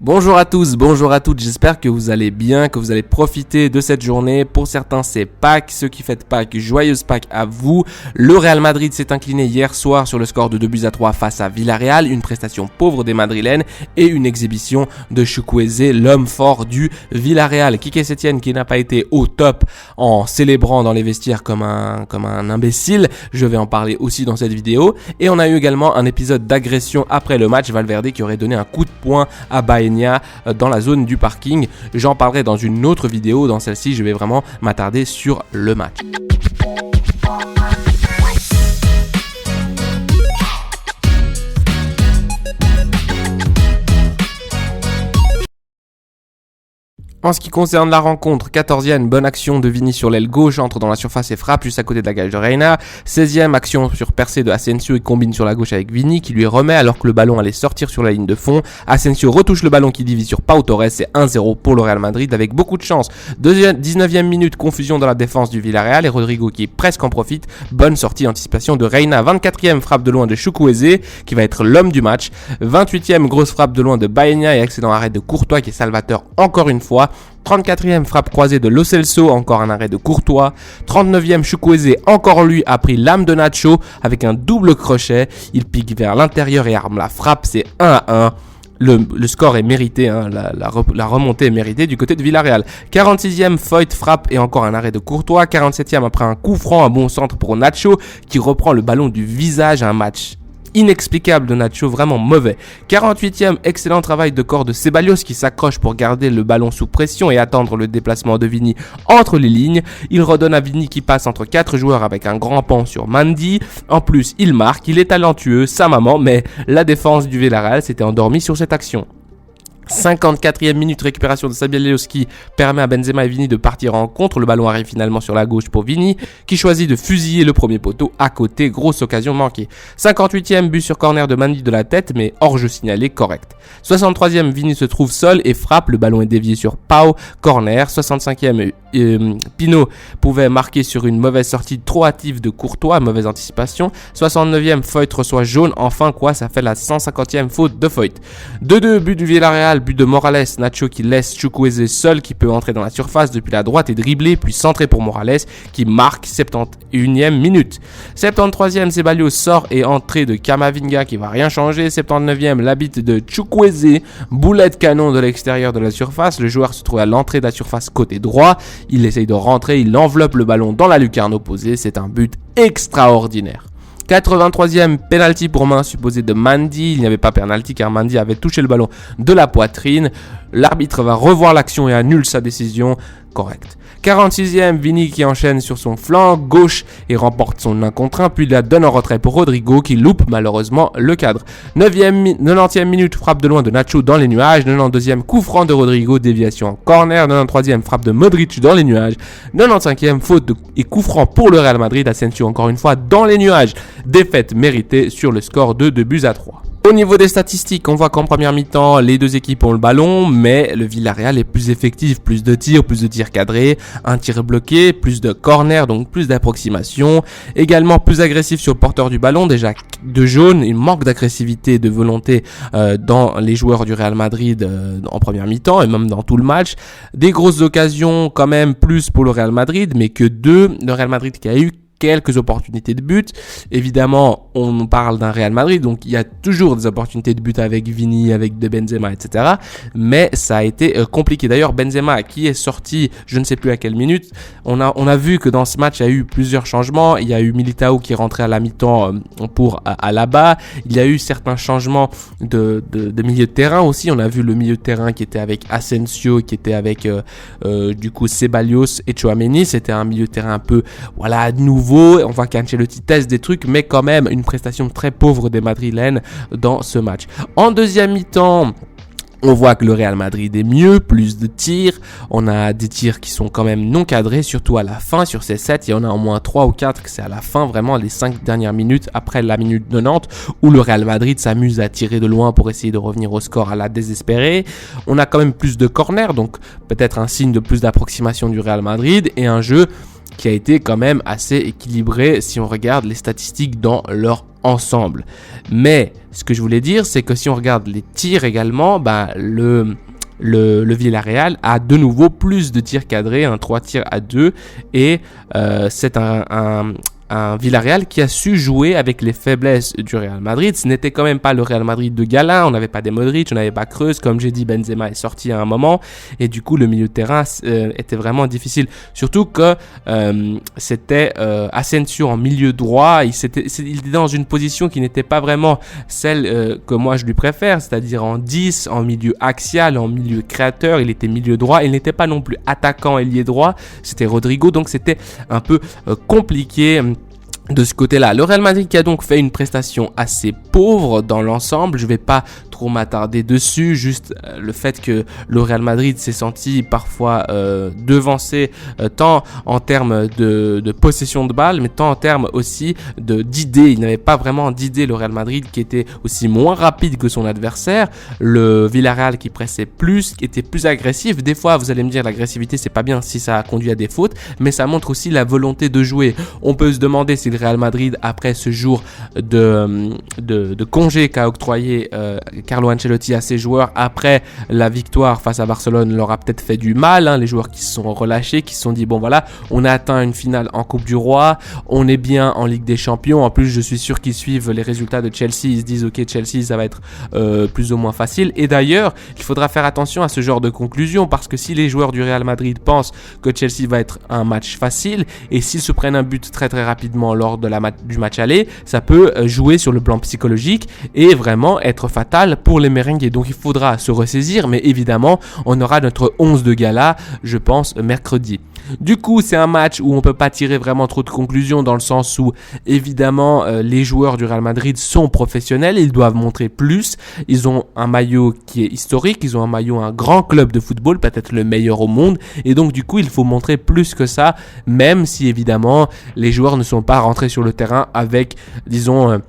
Bonjour à tous, bonjour à toutes, j'espère que vous allez bien, que vous allez profiter de cette journée. Pour certains c'est Pâques, ceux qui fêtent Pâques, joyeuse Pâques à vous. Le Real Madrid s'est incliné hier soir sur le score de 2-3 face à Villarreal, une prestation pauvre des Madrilènes et une exhibition de Chukwueze, l'homme fort du Villarreal. Quique Setién qui n'a pas été au top en célébrant dans les vestiaires comme un imbécile, je vais en parler aussi dans cette vidéo. Et on a eu également un épisode d'agression après le match, Valverde qui aurait donné un coup de poing à Baena dans la zone du parking. J'en parlerai dans une autre vidéo. Dans celle-ci, je vais vraiment m'attarder sur le match. En ce qui concerne la rencontre, 14e, bonne action de Vini sur l'aile gauche, entre dans la surface et frappe juste à côté de la gage de Reina. 16e, action sur percée de Asensio et combine sur la gauche avec Vini qui lui remet alors que le ballon allait sortir sur la ligne de fond. Asensio retouche le ballon qui divise sur Pau Torres, c'est 1-0 pour le Real Madrid avec beaucoup de chance. 19e minute, confusion dans la défense du Villarreal et Rodrigo qui presque en profite. Bonne sortie anticipation de Reina. 24e, frappe de loin de Chukwueze qui va être l'homme du match. 28e, grosse frappe de loin de Baena et excellent arrêt de Courtois qui est salvateur encore une fois. 34e frappe croisée de Lo Celso, encore un arrêt de Courtois. 39e Chukwueze, encore lui, a pris l'âme de Nacho avec un double crochet. Il pique vers l'intérieur et arme la frappe, c'est 1-1. Le score est mérité, la remontée est méritée du côté de Villarreal. 46e, Foyt frappe et encore un arrêt de Courtois. 47e, après un coup franc, un bon centre pour Nacho qui reprend le ballon du visage, un match inexplicable de Nacho, vraiment mauvais. 48e, excellent travail de corps de Ceballos qui s'accroche pour garder le ballon sous pression et attendre le déplacement de Vini entre les lignes. Il redonne à Vini qui passe entre 4 joueurs avec un grand pan sur Mendy. En plus, il marque, il est talentueux, sa maman, mais la défense du Villarreal s'était endormie sur cette action. 54e minute, récupération de Ceballos qui permet à Benzema et Vini de partir en contre. Le ballon arrive finalement sur la gauche pour Vini qui choisit de fusiller le premier poteau à côté. Grosse occasion manquée. 58e, but sur corner de Mendy de la tête mais hors-jeu signalé, correct. 63e, Vini se trouve seul et frappe. Le ballon est dévié sur Pau, corner. 65e, Pino pouvait marquer sur une mauvaise sortie trop hâtive de Courtois, mauvaise anticipation. 69e, Foyt reçoit jaune. Enfin ça fait la 150e faute de Foyt. 2-2, but du Villarreal. But de Morales, Nacho qui laisse Chukwueze seul, qui peut entrer dans la surface depuis la droite et dribbler, puis centrer pour Morales qui marque. 71e minute. 73e, Ceballos sort et entrée de Camavinga qui va rien changer. 79e, la bite de Chukwueze, boulet de canon de l'extérieur de la surface. Le joueur se trouve à l'entrée de la surface côté droit. Il essaye de rentrer, il enveloppe le ballon dans la lucarne opposée. C'est un but extraordinaire. 83e, penalty pour main supposée de Mendy. Il n'y avait pas penalty car Mendy avait touché le ballon de la poitrine. L'arbitre va revoir l'action et annule sa décision. Correct. 46e, Vini qui enchaîne sur son flanc gauche et remporte son 1 contre 1, puis la donne en retrait pour Rodrigo qui loupe malheureusement le cadre. 90e minute, frappe de loin de Nacho dans les nuages. 92e, coup franc de Rodrigo, déviation en corner. 93e, frappe de Modric dans les nuages. 95e, faute et coup franc pour le Real Madrid. Asensio encore une fois dans les nuages. Défaite méritée sur le score de 2-3. Au niveau des statistiques, on voit qu'en première mi-temps, les deux équipes ont le ballon, mais le Villarreal est plus effectif, plus de tirs cadrés, un tir bloqué, plus de corners, donc plus d'approximation, également plus agressif sur le porteur du ballon, déjà de jaune, il manque d'agressivité, de volonté dans les joueurs du Real Madrid en première mi-temps et même dans tout le match. Des grosses occasions quand même plus pour le Real Madrid, mais que deux, le Real Madrid qui a eu quelques opportunités de but. Évidemment, on parle d'un Real Madrid, donc il y a toujours des opportunités de but avec Vini, avec de Benzema, etc. Mais ça a été compliqué. D'ailleurs, Benzema qui est sorti, je ne sais plus à quelle minute, on a vu que dans ce match, il y a eu plusieurs changements. Il y a eu Militao qui est rentré à la mi-temps pour Alaba. Il y a eu certains changements de milieu de terrain aussi. On a vu le milieu de terrain qui était avec Asensio, qui était avec du coup Ceballos et Tchouaméni. C'était un milieu de terrain un peu nouveau. On voit qu'Ancelotti teste des trucs, mais quand même une prestation très pauvre des Madrilènes dans ce match. En deuxième mi-temps, on voit que le Real Madrid est mieux, plus de tirs. On a des tirs qui sont quand même non cadrés, surtout à la fin. Sur ces 7, il y en a au moins 3 ou 4 que c'est à la fin, vraiment les 5 dernières minutes après la minute 90, où le Real Madrid s'amuse à tirer de loin pour essayer de revenir au score à la désespérée. On a quand même plus de corners, donc peut-être un signe de plus d'approximation du Real Madrid et un jeu qui a été quand même assez équilibré si on regarde les statistiques dans leur ensemble. Mais ce que je voulais dire, c'est que si on regarde les tirs également, le Villarreal a de nouveau plus de tirs cadrés, 3 tirs à 2, et c'est un Villarreal qui a su jouer avec les faiblesses du Real Madrid. Ce n'était quand même pas le Real Madrid de Gala, on n'avait pas des Modric, on n'avait pas Kroos, comme j'ai dit, Benzema est sorti à un moment, et du coup le milieu de terrain était vraiment difficile, surtout que c'était Asensio en milieu droit, il était dans une position qui n'était pas vraiment celle que moi je lui préfère, c'est-à-dire en 10, en milieu axial, en milieu créateur. Il était milieu droit, il n'était pas non plus attaquant ailier droit, c'était Rodrigo, donc c'était un peu compliqué de ce côté-là. Le Real Madrid qui a donc fait une prestation assez pauvre dans l'ensemble. Je vais pas trop m'attarder dessus, juste le fait que le Real Madrid s'est senti parfois devancé tant en termes de possession de balle, mais tant en termes aussi d'idées. Il n'avait pas vraiment d'idées, le Real Madrid, qui était aussi moins rapide que son adversaire. Le Villarreal qui pressait plus, qui était plus agressif. Des fois, vous allez me dire, l'agressivité c'est pas bien si ça conduit à des fautes, mais ça montre aussi la volonté de jouer. On peut se demander si le Real Madrid, après ce jour de congé qu'a octroyé Carlo Ancelotti à ses joueurs, après la victoire face à Barcelone, leur a peut-être fait du mal, les joueurs qui se sont relâchés, qui se sont dit bon voilà, on a atteint une finale en Coupe du Roi, on est bien en Ligue des Champions, en plus je suis sûr qu'ils suivent les résultats de Chelsea, ils se disent ok, Chelsea ça va être plus ou moins facile. Et d'ailleurs, il faudra faire attention à ce genre de conclusion, parce que si les joueurs du Real Madrid pensent que Chelsea va être un match facile, et s'ils se prennent un but très très rapidement lors du match aller, ça peut jouer sur le plan psychologique et vraiment être fatal pour les merengues. Donc il faudra se ressaisir, mais évidemment on aura notre 11 de gala, je pense, mercredi. Du coup, c'est un match où on peut pas tirer vraiment trop de conclusions, dans le sens où évidemment les joueurs du Real Madrid sont professionnels, ils doivent montrer plus, ils ont un maillot qui est historique, ils ont un grand club de football, peut-être le meilleur au monde, et donc du coup il faut montrer plus que ça, même si évidemment les joueurs ne sont pas rentrés sur le terrain avec, disons,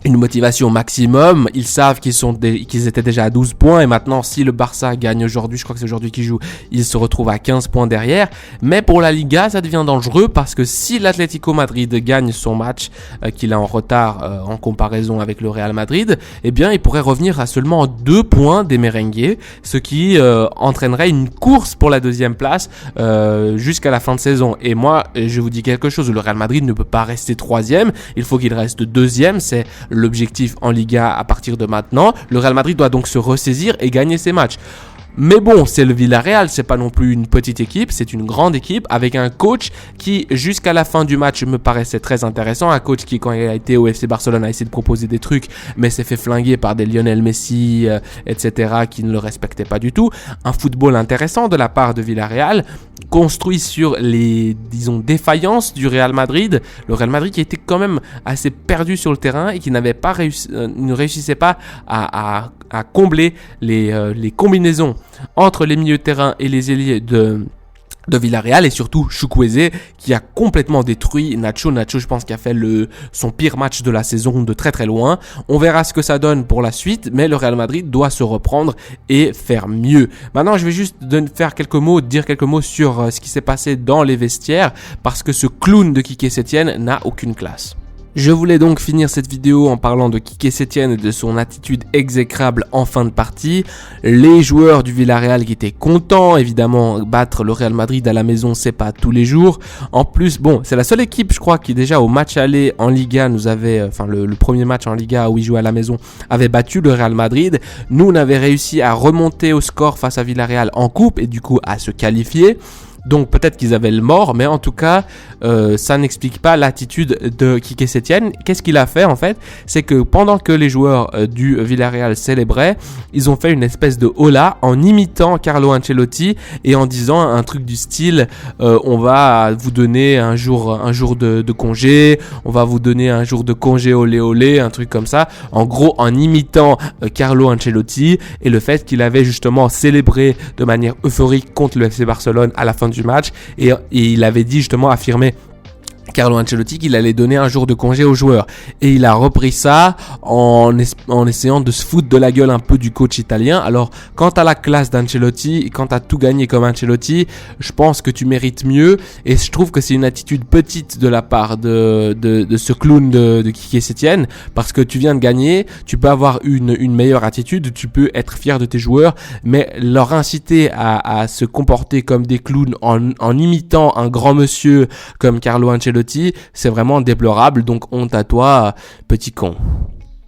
une motivation maximum. Ils savent qu'ils étaient déjà à 12 points, et maintenant si le Barça gagne aujourd'hui, je crois que c'est aujourd'hui qu'ils jouent, ils se retrouvent à 15 points derrière. Mais pour la Liga, ça devient dangereux, parce que si l'Atlético Madrid gagne son match qu'il a en retard en comparaison avec le Real Madrid, eh bien il pourrait revenir à seulement 2 points des merengues, ce qui entraînerait une course pour la deuxième place jusqu'à la fin de saison. Et moi, je vous dis quelque chose, le Real Madrid ne peut pas rester troisième, il faut qu'il reste deuxième, c'est l'objectif en Liga à partir de maintenant. Le Real Madrid doit donc se ressaisir et gagner ses matchs. Mais bon, c'est le Villarreal, c'est pas non plus une petite équipe, c'est une grande équipe avec un coach qui, jusqu'à la fin du match, me paraissait très intéressant. Un coach qui, quand il a été au FC Barcelone, a essayé de proposer des trucs, mais s'est fait flinguer par des Lionel Messi, etc., qui ne le respectaient pas du tout. Un football intéressant de la part de Villarreal, construit sur les, disons, défaillances du Real Madrid. Le Real Madrid qui était quand même assez perdu sur le terrain et qui n'avait pas ne réussissait pas à combler les combinaisons entre les milieux de terrain et les ailiers de Villarreal, et surtout Chukwueze qui a complètement détruit Nacho, je pense, qui a fait son pire match de la saison de très très loin. On verra ce que ça donne pour la suite, mais le Real Madrid doit se reprendre et faire mieux. Maintenant, je vais juste dire quelques mots sur ce qui s'est passé dans les vestiaires, parce que ce clown de Quique Setién n'a aucune classe. Je voulais donc finir cette vidéo en parlant de Quique Setién et de son attitude exécrable en fin de partie. Les joueurs du Villarreal qui étaient contents, évidemment, battre le Real Madrid à la maison, c'est pas tous les jours. En plus, bon, c'est la seule équipe, je crois, qui déjà au match aller en Liga nous avait, le premier match en Liga où ils jouaient à la maison, avait battu le Real Madrid. Nous, on avait réussi à remonter au score face à Villarreal en coupe et du coup à se qualifier. Donc peut-être qu'ils avaient le mort, mais en tout cas, ça n'explique pas l'attitude de Quique Setién. Qu'est-ce qu'il a fait en fait? C'est que pendant que les joueurs du Villarreal célébraient, ils ont fait une espèce de hola en imitant Carlo Ancelotti et en disant un truc du style on va vous donner un jour de congé, on va vous donner un jour de congé olé olé, un truc comme ça. En gros, en imitant Carlo Ancelotti et le fait qu'il avait justement célébré de manière euphorique contre le FC Barcelone à la fin du match, et il avait dit justement, affirmé Carlo Ancelotti qu'il allait donner un jour de congé aux joueurs. Et il a repris ça en essayant de se foutre de la gueule un peu du coach italien. Alors, quant à la classe d'Ancelotti, quant à tout gagner comme Ancelotti, je pense que tu mérites mieux. Et je trouve que c'est une attitude petite de la part de ce clown de Quique Setién. Parce que tu viens de gagner, tu peux avoir une meilleure attitude, tu peux être fier de tes joueurs, mais leur inciter à se comporter comme des clowns en imitant un grand monsieur comme Carlo Ancelotti, c'est vraiment déplorable, donc honte à toi, petit con.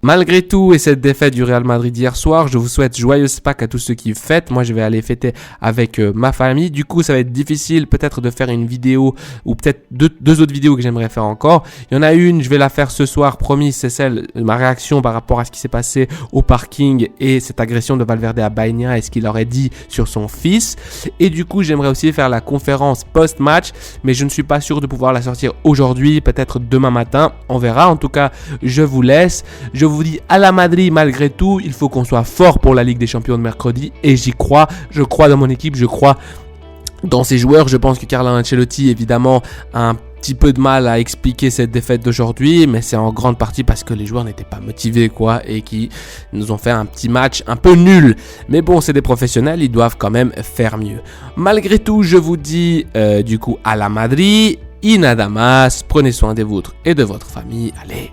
Malgré tout et cette défaite du Real Madrid hier soir, je vous souhaite joyeuse Pâques à tous ceux qui fêtent. Moi, je vais aller fêter avec ma famille. Du coup, ça va être difficile peut-être de faire une vidéo ou peut-être deux autres vidéos que j'aimerais faire encore. Il y en a une, je vais la faire ce soir, promis, c'est celle de ma réaction par rapport à ce qui s'est passé au parking et cette agression de Valverde à Baigna et ce qu'il aurait dit sur son fils. Et du coup, j'aimerais aussi faire la conférence post-match, mais je ne suis pas sûr de pouvoir la sortir aujourd'hui, peut-être demain matin. On verra. En tout cas, je vous laisse. Je vous dis à la Madrid malgré tout, il faut qu'on soit fort pour la Ligue des Champions de mercredi et j'y crois, je crois dans mon équipe, je crois dans ses joueurs. Je pense que Carlo Ancelotti évidemment a un petit peu de mal à expliquer cette défaite d'aujourd'hui, mais c'est en grande partie parce que les joueurs n'étaient pas motivés et qui nous ont fait un petit match un peu nul. Mais bon, c'est des professionnels, ils doivent quand même faire mieux. Malgré tout, je vous dis du coup à la Madrid, y nada más, prenez soin des vôtres et de votre famille, allez.